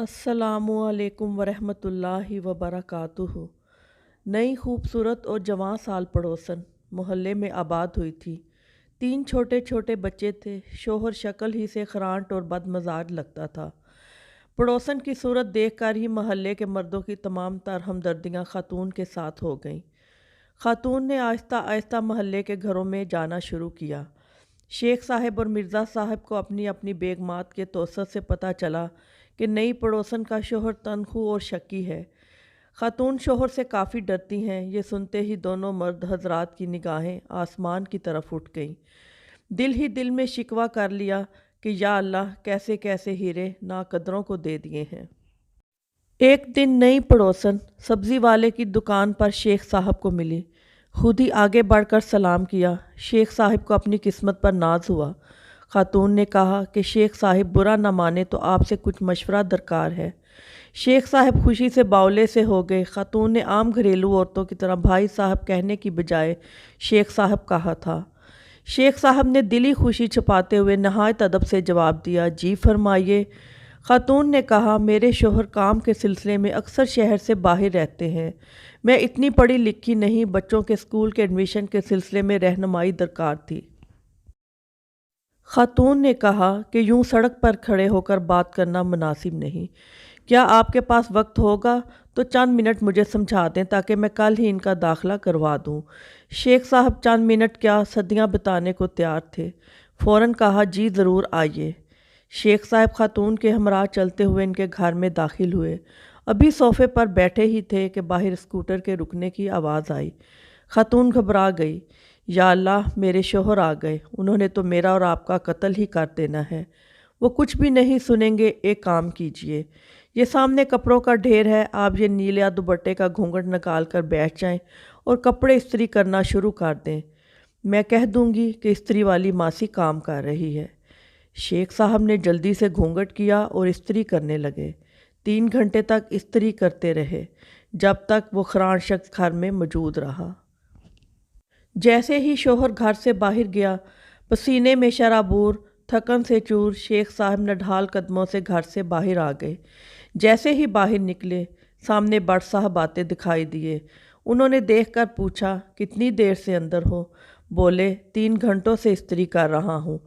अस्सलामुअलैकुम वरहमतुल्लाहि वबरकातुहू। नई खूबसूरत और जवां साल पड़ोसन मोहल्ले में आबाद हुई थी। 3 छोटे छोटे बच्चे थे। शोहर शक्ल ही से खरांट और बदमज़ाज लगता था। पड़ोसन की सूरत देखकर ही मोहल्ले के मर्दों की तमाम तर हमदर्दियाँ खातून के साथ हो गईं। खातून ने आहिस्ता आहिस्ता मोहल्ले के घरों में जाना शुरू किया। शेख साहब और मिर्ज़ा साहब को अपनी अपनी बेगमात के तोसत से पता चला कि नई पड़ोसन का शोहर तनखू और शक्की है। खातून शोहर से काफ़ी डरती हैं। ये सुनते ही दोनों मर्द हजरात की निगाहें आसमान की तरफ उठ गईं। दिल ही दिल में शिकवा कर लिया कि या अल्लाह, कैसे कैसे हीरे नाकदरों को दे दिए हैं। एक दिन नई पड़ोसन सब्ज़ी वाले की दुकान पर शेख साहब को मिली। खुद ही आगे बढ़कर सलाम किया। शेख साहब को अपनी किस्मत पर नाज हुआ। खातून ने कहा कि शेख साहब बुरा न माने तो आपसे कुछ मशवरा दरकार है। शेख साहब खुशी से बावले से हो गए। खातून ने आम घरेलू औरतों की तरह भाई साहब कहने की बजाय शेख साहब कहा था। शेख साहब ने दिली खुशी छुपाते हुए नहायत अदब से जवाब दिया, जी फरमाइए। खातून ने कहा, मेरे शोहर काम के सिलसिले में अक्सर शहर से बाहर रहते हैं। मैं इतनी पढ़ी लिखी नहीं, बच्चों के स्कूल के एडमिशन के सिलसिले में रहनुमाई दरकार थी। खातून ने कहा कि यूं सड़क पर खड़े होकर बात करना मुनासिब नहीं। क्या आपके पास वक्त होगा तो चंद मिनट मुझे समझा दें ताकि मैं कल ही इनका दाखिला करवा दूं। शेख साहब चंद मिनट क्या सदियां बिताने को तैयार थे। फ़ौरन कहा, जी ज़रूर आइए। शेख साहब खातून के हमरा चलते हुए इनके घर में दाखिल हुए। अभी सोफ़े पर बैठे ही थे कि बाहर स्कूटर के रुकने की आवाज़ आई। खातून घबरा गई। या अल्लाह, मेरे शोहर आ गए। उन्होंने तो मेरा और आपका कत्ल ही कर देना है। वो कुछ भी नहीं सुनेंगे। एक काम कीजिए, ये सामने कपड़ों का ढेर है, आप ये नीले या दुपट्टे का घूंघट निकाल कर बैठ जाएं और कपड़े इस्त्री करना शुरू कर दें। मैं कह दूंगी कि इस्त्री वाली मासी काम कर रही है। शेख साहब ने जल्दी से घूंघट किया और इस्त्री करने लगे। 3 घंटे तक इस्त्री करते रहे, जब तक वो खरान शख्स घर में मौजूद रहा। जैसे ही शोहर घर से बाहर गया, पसीने में शराबूर, थकन से चूर, शेख साहब नढाल कदमों से घर से बाहर आ गए। जैसे ही बाहर निकले, सामने बड़ साहब आते दिखाई दिए। उन्होंने देखकर पूछा, कितनी देर से अंदर हो? बोले, 3 घंटों से इस्त्री कर रहा हूँ।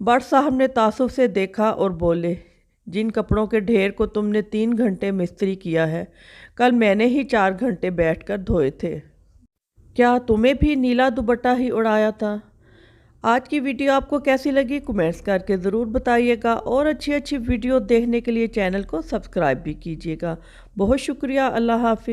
बड़ साहब ने तासुब से देखा और बोले, जिन कपड़ों के ढेर को तुमने 3 घंटे में इस्त्री किया है, कल मैंने ही 4 घंटे बैठकर धोए थे। क्या तुम्हें भी नीला दुपट्टा ही उड़ाया था? आज की वीडियो आपको कैसी लगी कमेंट्स करके ज़रूर बताइएगा और अच्छी अच्छी वीडियो देखने के लिए चैनल को सब्सक्राइब भी कीजिएगा। बहुत शुक्रिया। अल्लाह हाफिज़।